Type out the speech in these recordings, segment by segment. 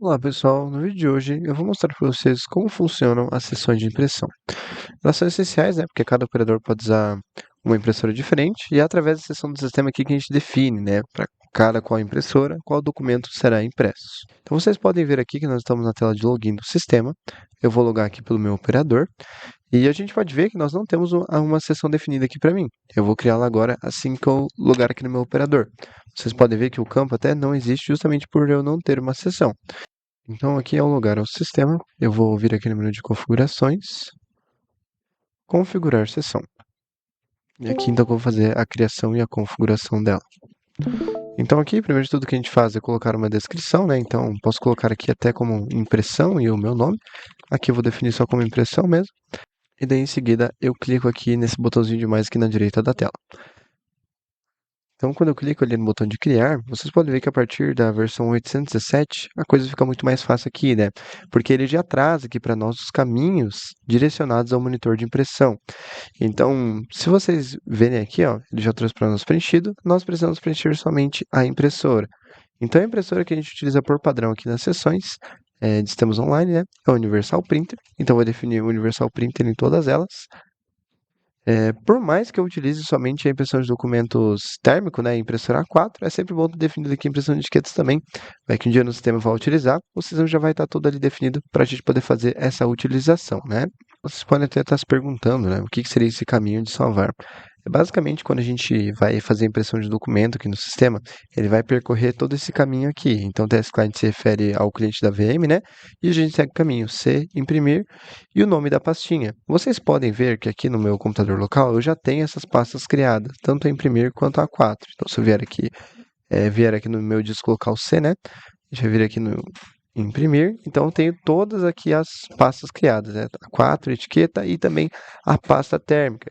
Olá pessoal, no vídeo de hoje eu vou mostrar para vocês como funcionam as sessões de impressão. Elas são essenciais, né, porque cada operador pode usar uma impressora diferente e é através da seção do sistema aqui que a gente define, né, para cada qual impressora, qual documento será impresso. Então vocês podem ver aqui que nós estamos na tela de login do sistema. Eu vou logar aqui pelo meu operador e a gente pode ver que nós não temos uma seção definida aqui para mim. Eu vou criá-la agora assim que eu logar aqui no meu operador. Vocês podem ver que o campo até não existe justamente por eu não ter uma seção. Então, aqui ao logar ao sistema, eu vou vir aqui no menu de configurações, configurar sessão. E aqui então eu vou fazer a criação e a configuração dela. Então aqui, primeiro de tudo que a gente faz é colocar uma descrição, né? Então posso colocar aqui até como impressão e o meu nome. Aqui eu vou definir só como impressão mesmo. E daí em seguida eu clico aqui nesse botãozinho de mais aqui na direita da tela. Então, quando eu clico ali no botão de criar, vocês podem ver que a partir da versão 817, a coisa fica muito mais fácil aqui, né? Porque ele já traz aqui para nós os caminhos direcionados ao monitor de impressão. Então, se vocês verem aqui, ó, ele já trouxe para nós preenchido, nós precisamos preencher somente a impressora. Então, a impressora que a gente utiliza por padrão aqui nas sessões de sistemas online, né, é o Universal Printer. Então, eu vou definir o Universal Printer em todas elas. Por mais que eu utilize somente a impressão de documentos térmico, né, impressora A4, é sempre bom ter definido aqui a impressão de etiquetas também. Vai que um dia no sistema vai utilizar, o sistema já vai estar todo ali definido para a gente poder fazer essa utilização, né? Vocês podem até estar se perguntando, né, o que seria esse caminho de salvar? É basicamente quando a gente vai fazer a impressão de documento aqui no sistema, ele vai percorrer todo esse caminho aqui. Então, o TS Client se refere ao cliente da VM, né? E a gente segue o caminho C, imprimir, e o nome da pastinha. Vocês podem ver que aqui no meu computador local eu já tenho essas pastas criadas, tanto a imprimir quanto a A4. Então, se eu vier aqui no meu disco local C, né? Deixa eu vir aqui no imprimir. Então, eu tenho todas aqui as pastas criadas, né? A4, etiqueta e também a pasta térmica.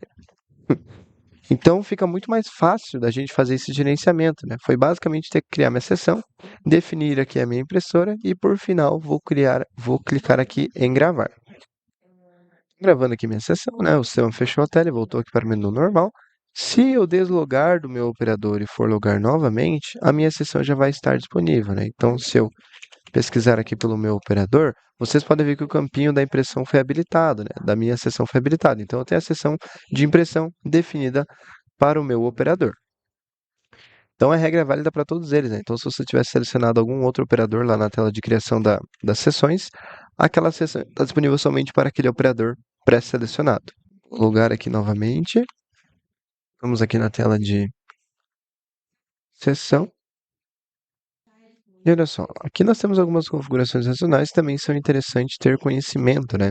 Então, fica muito mais fácil da gente fazer esse gerenciamento, né? Foi basicamente ter que criar minha seção, definir aqui a minha impressora e, por final, vou clicar aqui em gravar. Gravando aqui minha sessão, né? O sistema fechou a tela e voltou aqui para o menu normal. Se eu deslogar do meu operador e for logar novamente, a minha sessão já vai estar disponível, né? Então, se eu pesquisar aqui pelo meu operador, vocês podem ver que o campinho da impressão foi habilitado, né? Da minha sessão foi habilitado. Então, eu tenho a sessão de impressão definida para o meu operador. Então, a regra é válida para todos eles, né? Então, se você tivesse selecionado algum outro operador lá na tela de criação das sessões, aquela sessão está disponível somente para aquele operador pré-selecionado. Vou logar aqui novamente. Vamos aqui na tela de sessão. E olha só, aqui nós temos algumas configurações adicionais que também são interessantes ter conhecimento, né?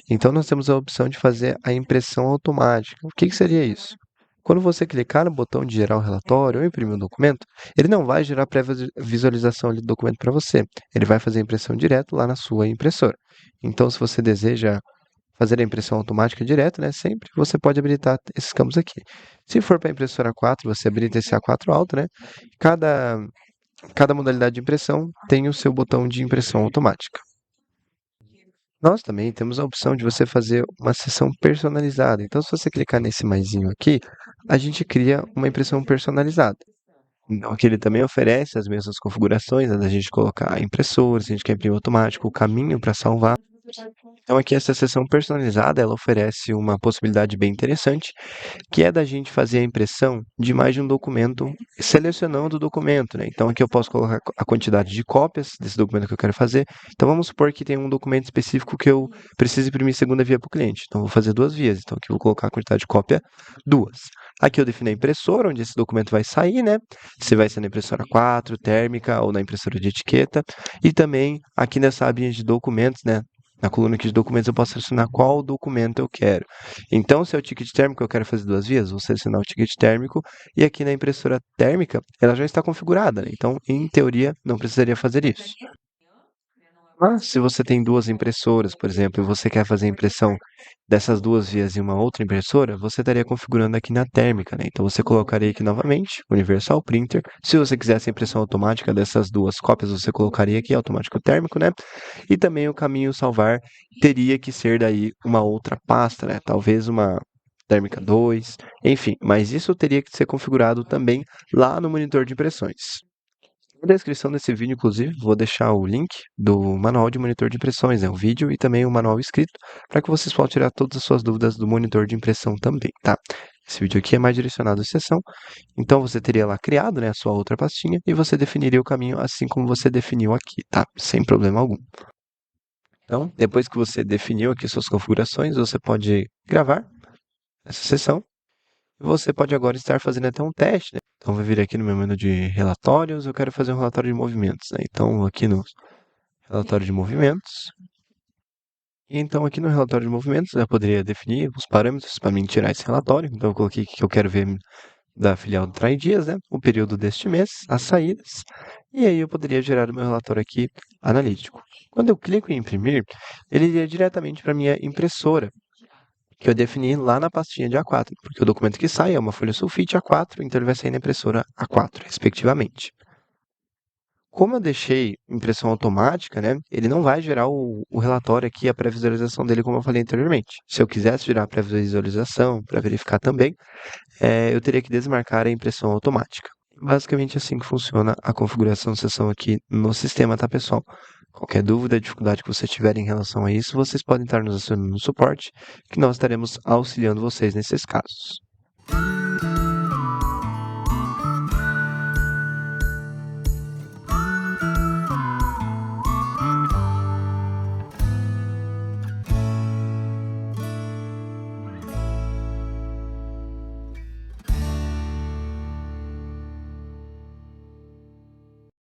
Então, nós temos a opção de fazer a impressão automática. O que seria isso? Quando você clicar no botão de gerar o relatório ou imprimir um documento, ele não vai gerar pré-visualização do documento para você. Ele vai fazer a impressão direto lá na sua impressora. Então, se você deseja fazer a impressão automática direto, né? Sempre você pode habilitar esses campos aqui. Se for para a impressora 4, você habilita esse A4 alto, né? Cada, cada modalidade de impressão tem o seu botão de impressão automática. Nós também temos a opção de você fazer uma sessão personalizada. Então, se você clicar nesse maisinho aqui, a gente cria uma impressão personalizada. Então, aqui ele também oferece as mesmas configurações, né, da gente colocar a impressora, se a gente quer imprimir automático, o caminho para salvar. Então, aqui essa seção personalizada, ela oferece uma possibilidade bem interessante, que é da gente fazer a impressão de mais de um documento, selecionando o documento, né? Então, aqui eu posso colocar a quantidade de cópias desse documento que eu quero fazer. Então, vamos supor que tem um documento específico que eu preciso imprimir segunda via para o cliente. Então, eu vou fazer duas vias. Então, aqui eu vou colocar a quantidade de cópia, duas. Aqui eu defino a impressora, onde esse documento vai sair, né? Se vai ser na impressora 4, térmica ou na impressora de etiqueta. E também aqui nessa abinha de documentos, né? Na coluna aqui de documentos eu posso selecionar qual documento eu quero. Então, se é o ticket térmico, eu quero fazer duas vias, vou selecionar o ticket térmico e aqui na impressora térmica, ela já está configurada, né? Então, em teoria, não precisaria fazer isso. Mas se você tem duas impressoras, por exemplo, e você quer fazer a impressão dessas duas vias em uma outra impressora, você estaria configurando aqui na térmica, né? Então você colocaria aqui novamente, Universal Printer. Se você quisesse a impressão automática dessas duas cópias, você colocaria aqui, automático térmico, né? E também o caminho salvar teria que ser daí uma outra pasta, né? Talvez uma térmica 2, enfim, mas isso teria que ser configurado também lá no monitor de impressões. Na descrição desse vídeo, inclusive, vou deixar o link do manual de monitor de impressões, né? O vídeo e também o manual escrito, para que vocês possam tirar todas as suas dúvidas do monitor de impressão também, tá? Esse vídeo aqui é mais direcionado à sessão, então você teria lá criado, né, a sua outra pastinha e você definiria o caminho assim como você definiu aqui, tá? Sem problema algum. Então, depois que você definiu aqui suas configurações, você pode gravar essa sessão. E você pode agora estar fazendo até um teste, né? Então, vou vir aqui no meu menu de relatórios, eu quero fazer um relatório de movimentos, né? Então, aqui no relatório de movimentos. E então, aqui no relatório de movimentos, eu poderia definir os parâmetros para mim tirar esse relatório. Então, eu coloquei que eu quero ver da filial do Trai Dias, né? O período deste mês, as saídas. E aí eu poderia gerar o meu relatório aqui analítico. Quando eu clico em imprimir, ele iria diretamente para minha impressora, que eu defini lá na pastinha de A4, porque o documento que sai é uma folha sulfite A4, então ele vai sair na impressora A4, respectivamente. Como eu deixei impressão automática, né, ele não vai gerar o relatório aqui, a pré-visualização dele, como eu falei anteriormente. Se eu quisesse gerar a pré-visualização para verificar também, eu teria que desmarcar a impressão automática. Basicamente assim que funciona a configuração de sessão aqui no sistema, tá, pessoal? Qualquer dúvida, dificuldade que você tiver em relação a isso, vocês podem estar nos acionando no suporte, que nós estaremos auxiliando vocês nesses casos.